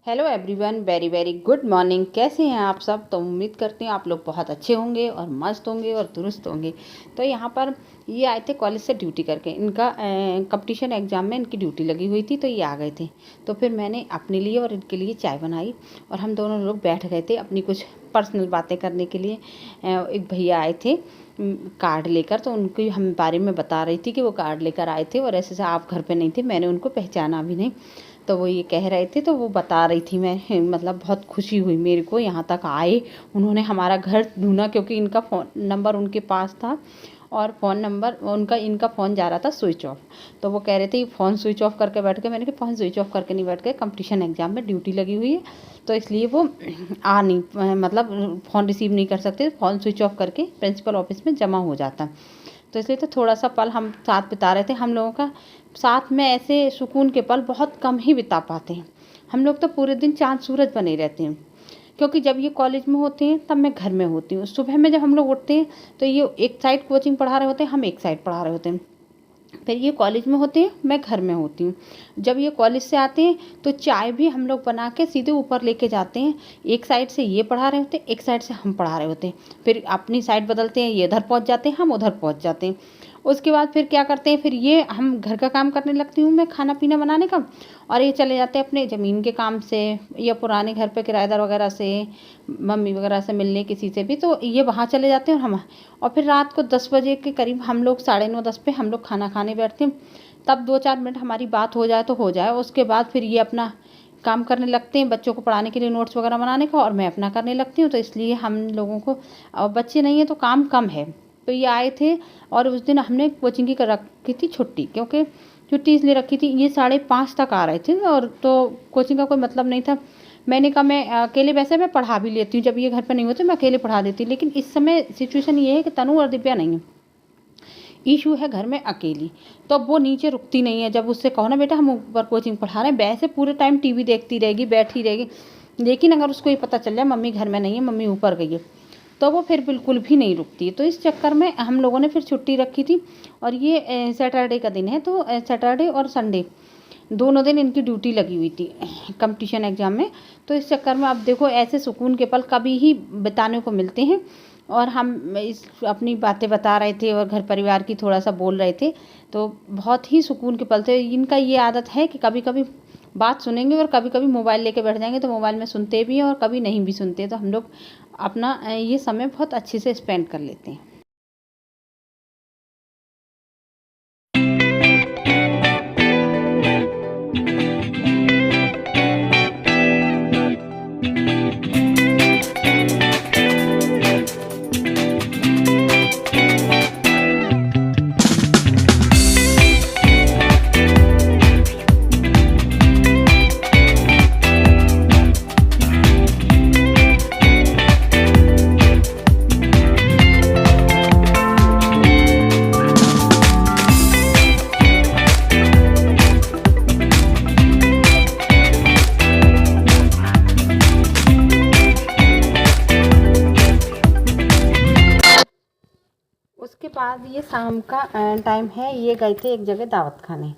Hello everyone, very very good morning. कैसे हैं आप सब? तो उम्मीद करती हूँ आप लोग बहुत अच्छे होंगे और मस्त होंगे और दुरुस्त होंगे। तो यहाँ पर ये आए थे कॉलेज से ड्यूटी करके। इनका कंपटीशन एग्ज़ाम में इनकी ड्यूटी लगी हुई थी, तो ये आ गए थे। तो फिर मैंने अपने लिए और इनके लिए चाय बनाई और हम दोनों लोग बैठ गए थे अपनी कुछ पर्सनल बातें करने के लिए। एक भैया आए थे कार्ड लेकर, तो उनके हम बारे में बता रही थी कि वो कार्ड लेकर आए थे और ऐसे आप घर पे नहीं थे, मैंने उनको पहचाना भी नहीं। तो वो ये कह रहे थे, तो वो बता रही थी। मैं मतलब बहुत खुशी हुई मेरे को, यहाँ तक आए, उन्होंने हमारा घर ढूंढा क्योंकि इनका फ़ोन नंबर उनके पास था और फ़ोन नंबर इनका फ़ोन जा रहा था स्विच ऑफ। तो वो कह रहे थे फ़ोन स्विच ऑफ करके बैठ गए। मैंने कहा फ़ोन स्विच ऑफ करके नहीं बैठ गए, कंपटीशन एग्ज़ाम में ड्यूटी लगी हुई है तो इसलिए वो आ नहीं, मतलब फ़ोन रिसीव नहीं कर सकते। फ़ोन स्विच ऑफ करके प्रिंसिपल ऑफिस में जमा हो जाता, तो इसलिए तो थोड़ा सा पल हम साथ बिता रहे थे। हम लोगों का साथ में ऐसे सुकून के पल बहुत कम ही बिता पाते हैं। हम लोग तो पूरे दिन चाँद सूरज बने रहते हैं, क्योंकि जब ये कॉलेज में होते हैं तब मैं घर में होती हूँ। सुबह में जब हम लोग उठते हैं तो ये एक साइड कोचिंग पढ़ा रहे होते हैं, हम एक साइड पढ़ा रहे होते हैं। फिर ये कॉलेज में होते हैं, मैं घर में होती हूँ। जब ये कॉलेज से आते हैं तो चाय भी हम लोग बना के सीधे ऊपर लेके जाते हैं। एक साइड से ये पढ़ा रहे होते हैं, एक साइड से हम पढ़ा रहे होते हैं। फिर अपनी साइड बदलते हैं, ये इधर पहुँच जाते हैं, हम उधर पहुँच जाते हैं। उसके बाद फिर क्या करते हैं, फिर ये हम घर का काम करने लगती हूँ मैं, खाना पीना बनाने का, और ये चले जाते हैं अपने ज़मीन के काम से या पुराने घर पे किराएदार वगैरह से, मम्मी वगैरह से मिलने किसी से भी, तो ये वहाँ चले जाते हैं। और फिर रात को 10 बजे के करीब हम लोग 9:30-10 पे हम लोग खाना खाने बैठते हैं। तब 2-4 मिनट हमारी बात हो जाए तो हो जाए। उसके बाद फिर ये अपना काम करने लगते हैं, बच्चों को पढ़ाने के लिए नोट्स वगैरह बनाने का, और मैं अपना करने लगती हूँ। तो इसलिए हम लोगों को बच्चे नहीं है तो काम कम है। तो ये आए थे और उस दिन हमने कोचिंग की रखी थी छुट्टी, क्योंकि छुट्टी इसलिए रखी थी, ये 5:30 तक आ रहे थे और तो कोचिंग का कोई मतलब नहीं था। मैंने कहा मैं अकेले, वैसे मैं पढ़ा भी लेती हूँ, जब ये घर पर नहीं होते मैं अकेले पढ़ा देती, लेकिन इस समय सिचुएशन ये है कि तनु और दिव्या नहीं है, ईशू है घर में अकेली। तो अब वो नीचे रुकती नहीं है। जब उससे कहो ना बेटा हम ऊपर कोचिंग पढ़ा रहे हैं, वैसे पूरे टाइम टीवी देखती रहेगी, बैठी रहेगी। लेकिन अगर उसको ये पता चल जाए मम्मी घर में नहीं है, मम्मी ऊपर गई है, तो वो फिर बिल्कुल भी नहीं रुकती। तो इस चक्कर में हम लोगों ने फिर छुट्टी रखी थी। और ये सैटरडे का दिन है, तो सैटरडे और संडे दोनों दिन इनकी ड्यूटी लगी हुई थी कंपटीशन एग्ज़ाम में। तो इस चक्कर में अब देखो, ऐसे सुकून के पल कभी ही बिताने को मिलते हैं। और हम इस अपनी बातें बता रहे थे और घर परिवार की थोड़ा सा बोल रहे थे, तो बहुत ही सुकून के पल थे। इनका ये आदत है कि कभी कभी बात सुनेंगे और कभी कभी मोबाइल लेके बैठ जाएंगे, तो मोबाइल में सुनते भी हैं और कभी नहीं भी सुनते। तो हम लोग अपना ये समय बहुत अच्छे से स्पेंड कर लेते हैं। उसके बाद ये शाम का टाइम है, ये गए थे एक जगह दावत खाने।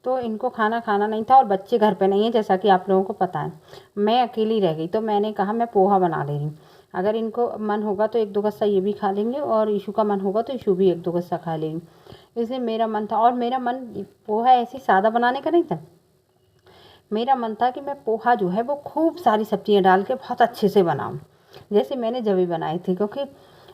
तो इनको खाना खाना नहीं था और बच्चे घर पे नहीं है, जैसा कि आप लोगों को पता है। मैं अकेली रह गई, तो मैंने कहा मैं पोहा बना ले रही हूँ, अगर इनको मन होगा तो 1-2 गस्सा ये भी खा लेंगे, और ईशू का मन होगा तो ईशू भी 1-2 गस्सा खा लेंगे। इसलिए मेरा मन था, और मेरा मन पोहा ऐसे सादा बनाने का नहीं था। मेरा मन था कि मैं पोहा जो है वो खूब सारी सब्जियाँ डाल के बहुत अच्छे से बनाऊँ, जैसे मैंने जब भी बनाई थी। क्योंकि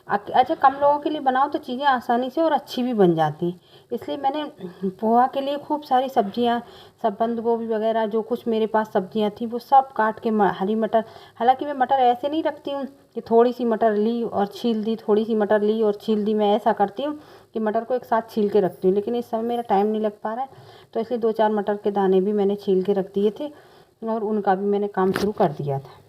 अच्छा, कम लोगों के लिए बनाओ तो चीज़ें आसानी से और अच्छी भी बन जाती हैं। इसलिए मैंने पोहा के लिए खूब सारी सब्जियां, सब बंद गोभी वगैरह जो कुछ मेरे पास सब्जियां थी वो सब काट के, हरी मटर, हालांकि मैं मटर ऐसे नहीं रखती हूँ कि थोड़ी सी मटर ली और छील दी, थोड़ी सी मटर ली और छील दी। मैं ऐसा करती हूँ कि मटर को एक साथ छील के रखती हूँ, लेकिन इस समय मेरा टाइम नहीं लग पा रहा है, तो इसलिए 2-4 मटर के दाने भी मैंने छील के रख दिए थे और उनका भी मैंने काम शुरू कर दिया था।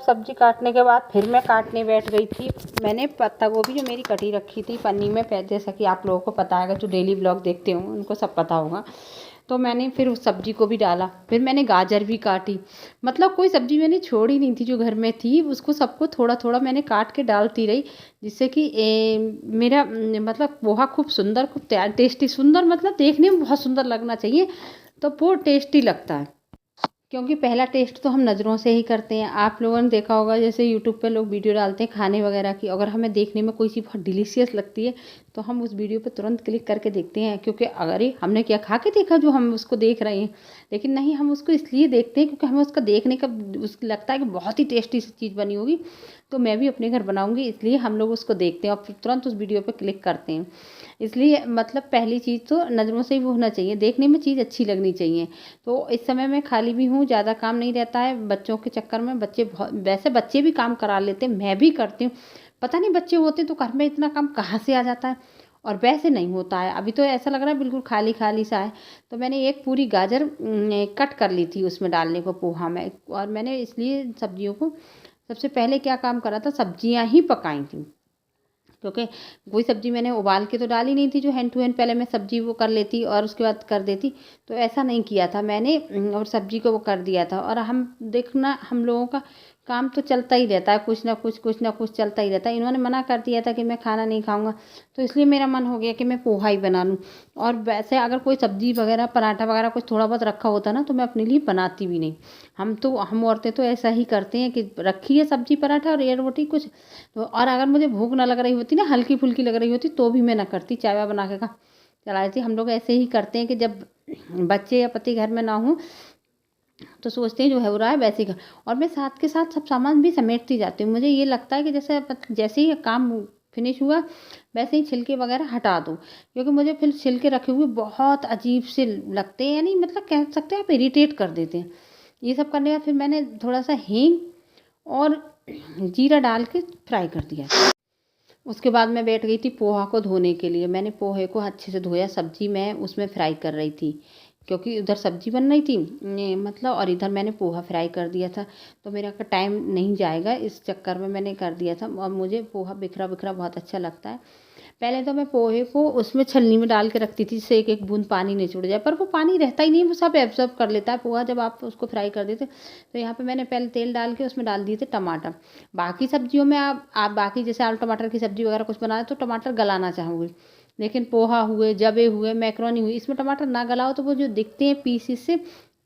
सब्ज़ी काटने के बाद फिर मैं काटने बैठ गई थी। मैंने पत्ता गोभी जो मेरी कटी रखी थी पन्नी में, जैसा कि आप लोगों को पता है, जो डेली ब्लॉग देखते हो उनको सब पता होगा। तो मैंने फिर उस सब्ज़ी को भी डाला, फिर मैंने गाजर भी काटी। मतलब कोई सब्ज़ी मैंने छोड़ी नहीं थी जो घर में थी, उसको सबको थोड़ा थोड़ा मैंने काट के डालती रही, जिससे कि मेरा मतलब पोहा खूब सुंदर, खूब टेस्टी, सुंदर मतलब देखने में बहुत सुंदर लगना चाहिए, तो वो टेस्टी लगता है। क्योंकि पहला टेस्ट तो हम नज़रों से ही करते हैं। आप लोगों ने देखा होगा जैसे यूट्यूब पे लोग वीडियो डालते हैं खाने वगैरह की, अगर हमें देखने में कोई चीज़ बहुत डिलीशियस लगती है तो हम उस वीडियो पे तुरंत क्लिक करके देखते हैं, क्योंकि अगर ही हमने क्या खा के देखा जो हम उसको देख रहे हैं। लेकिन नहीं, हम उसको इसलिए देखते हैं क्योंकि हमें उसका देखने का उसको लगता है कि बहुत ही टेस्टी सी चीज़ बनी होगी, तो मैं भी अपने घर बनाऊँगी, इसलिए हम लोग उसको देखते हैं और फिर तुरंत उस वीडियो पर क्लिक करते हैं। इसलिए मतलब पहली चीज़ तो नज़रों से ही वो होना चाहिए, देखने में चीज़ अच्छी लगनी चाहिए। तो इस समय मैं खाली भी हूँ, ज़्यादा काम नहीं रहता है बच्चों के चक्कर में। बच्चे बहुत, वैसे बच्चे भी काम करा लेते हैं, मैं भी करती हूँ। पता नहीं बच्चे होते तो घर में इतना काम कहाँ से आ जाता है, और वैसे नहीं होता है। अभी तो ऐसा लग रहा है बिल्कुल खाली खाली सा है। तो मैंने एक पूरी गाजर कट कर ली थी उसमें डालने को पोहा में, और मैंने इसलिए सब्जियों को सबसे पहले क्या काम करा था, सब्जियां ही पकाई थी। क्योंकि कोई सब्ज़ी मैंने उबाल के तो डाली नहीं थी, जो हैंड टू हैंड पहले मैं सब्ज़ी वो कर लेती और उसके बाद कर देती, तो ऐसा नहीं किया था मैंने, और सब्ज़ी को वो कर दिया था। और हम देखना, हम लोगों का काम तो चलता ही रहता है, कुछ ना कुछ चलता ही रहता है। इन्होंने मना कर दिया था कि मैं खाना नहीं खाऊंगा, तो इसलिए मेरा मन हो गया कि मैं पोहा ही बना लूँ। और वैसे अगर कोई सब्ज़ी वगैरह, पराठा वगैरह कुछ थोड़ा बहुत रखा होता ना, तो मैं अपने लिए बनाती भी नहीं। हम औरतें तो ऐसा ही करते हैं कि रखी है सब्ज़ी पराठा और ये रोटी कुछ, तो और अगर मुझे भूख ना लग रही होती ना, हल्की फुल्की लग रही होती, तो भी मैं ना करती, चाय वाय बना के खा चला देती। हम लोग ऐसे ही करते हैं कि जब बच्चे या पति घर में ना हो तो सोचते हैं जो है हो रहा है वैसे ही कर। और मैं साथ के साथ सब सामान भी समेटती जाती हूँ। मुझे ये लगता है कि जैसे ही काम फिनिश हुआ वैसे ही छिलके वगैरह हटा दो, क्योंकि मुझे फिर छिलके रखे हुए बहुत अजीब से लगते हैं, यानी मतलब कह सकते हैं आप इरिटेट कर देते हैं। ये सब करने के बाद फिर मैंने थोड़ा सा हींग और जीरा डाल के फ्राई कर दिया। उसके बाद मैं बैठ गई थी पोहा को धोने के लिए। मैंने पोहे को अच्छे से धोया, सब्जी मैं उसमें फ्राई कर रही थी, क्योंकि उधर सब्जी बन रही थी मतलब, और इधर मैंने पोहा फ्राई कर दिया था, तो मेरा का टाइम नहीं जाएगा, इस चक्कर में मैंने कर दिया था। और मुझे पोहा बिखरा बिखरा बहुत अच्छा लगता है। पहले तो मैं पोहे को उसमें छलनी में डाल के रखती थी, जिससे एक एक बूंद पानी नहीं छूट जाए, पर वो पानी रहता ही नहीं, वो सब एब्जॉर्ब कर लेता है पोहा जब आप उसको फ्राई कर देते। तो यहाँ पे मैंने पहले तेल डाल के उसमें डाल दिए थे टमाटर। बाकी सब्जियों में आप बाकी जैसे आलू टमाटर की सब्जी वगैरह कुछ बनाए तो टमाटर गलाना चाहोगे, लेकिन पोहा हुए, जबे हुए, मैक्रोनी हुई, इसमें टमाटर ना गलाओ तो वो जो दिखते हैं पीसेस से,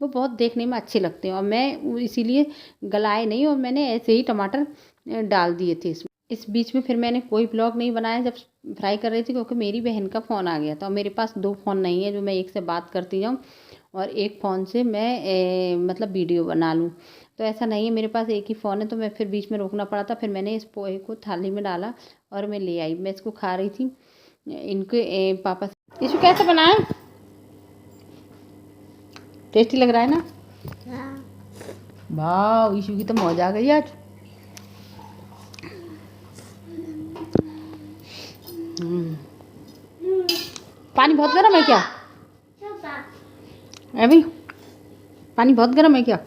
वो बहुत देखने में अच्छे लगते हैं। और मैं इसीलिए गलाए नहीं, और मैंने ऐसे ही टमाटर डाल दिए थे इसमें। इस बीच में फिर मैंने कोई ब्लॉग नहीं बनाया जब फ्राई कर रही थी, क्योंकि मेरी बहन का फ़ोन आ गया था, और मेरे पास 2 फ़ोन नहीं है जो मैं एक से बात करती जाऊँ और एक फ़ोन से मैं मतलब वीडियो बना लूँ। तो ऐसा नहीं है, मेरे पास एक ही फ़ोन है, तो मैं फिर बीच में रोकना पड़ा था। फिर मैंने इस पोहे को थाली में डाला और मैं ले आई। मैं इसको खा रही थी इनके पापा से। इशू कैसे बनाए? टेस्टी लग रहा है ना? वाह, इशू की तो मौज आ गई आज। पानी बहुत गर्म है क्या? अभी पानी बहुत गर्म है क्या?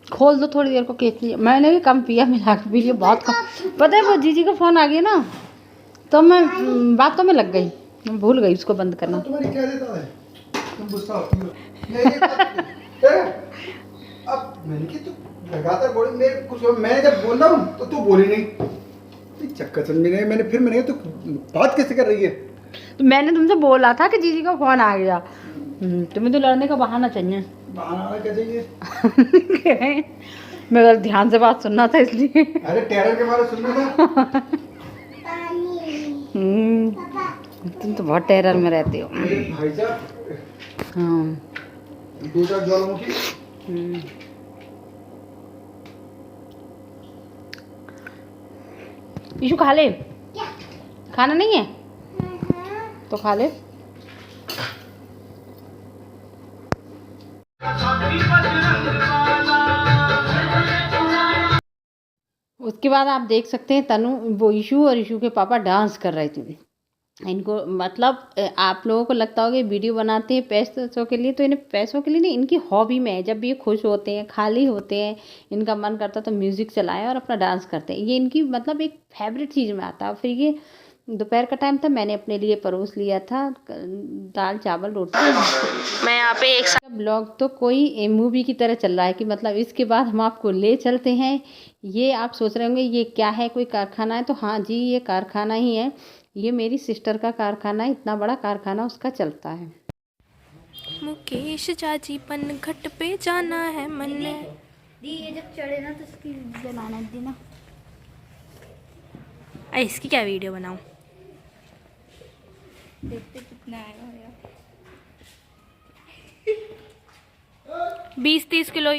खोल दो थोड़ी देर को, केतली मैंने भी कम पिया, मिला के पी लिया, बहुत कम। पता है वो जीजी का फ़ोन आ गया ना, तो मैं बातों में लग गई, मैं भूल गई उसको बंद करना। तुम्हारी क्या देता है? तुम गुस्सा होती हो। अब मैंने कि तू लगातार बोली, मैं कुछ मैं जब बोल रहा हूँ तो तू बोली नहीं, चक्कर चल नहीं रहे। मैंने तो बात कैसे कर रही है? तो मैंने तुमसे बोला था कि जीजी का फ़ोन आ गया। तुम्हें तो लड़ने का बहाना चाहिए। बहाना क्या चाहिए? मेरा ध्यान से बात सुनना था इसलिए। अरे टेरर के बारे में सुनना था। तुम तो बहुत टेरर में रहते हो। भाई साहब, हाँ, 2-4 ज्वालामुखी। इशू खा ले। खाना नहीं है तो खा ले। उसके बाद आप देख सकते हैं तनु, वो इशू और इशू के पापा डांस कर रहे थे। इनको मतलब आप लोगों को लगता होगा वीडियो बनाते हैं पैसों के लिए, तो इन्हें पैसों के लिए नहीं, इनकी हॉबी में है। जब भी ये खुश होते हैं, खाली होते हैं, इनका मन करता तो म्यूज़िक चलाएं और अपना डांस करते हैं। ये इनकी मतलब एक फेवरेट चीज़ में आता है। फिर ये दोपहर का टाइम था, मैंने अपने लिए परोस लिया था दाल चावल रोटी। मैं यहाँ पे एक ब्लॉग तो कोई मूवी की तरह चल रहा है कि मतलब इसके बाद हम आपको ले चलते हैं। ये आप सोच रहे होंगे ये क्या है, कोई कारखाना है? तो हाँ जी, ये कारखाना ही है। ये मेरी सिस्टर का कारखाना है, इतना बड़ा कारखाना उसका चलता है। मुकेश चाची पन घट पे जाना है मन। दी ये जब चढ़े ना तो इसकी बनाना दी ना। इसकी क्या वीडियो बनाऊं? देखते कितना आएगा यार। 20-30 किलो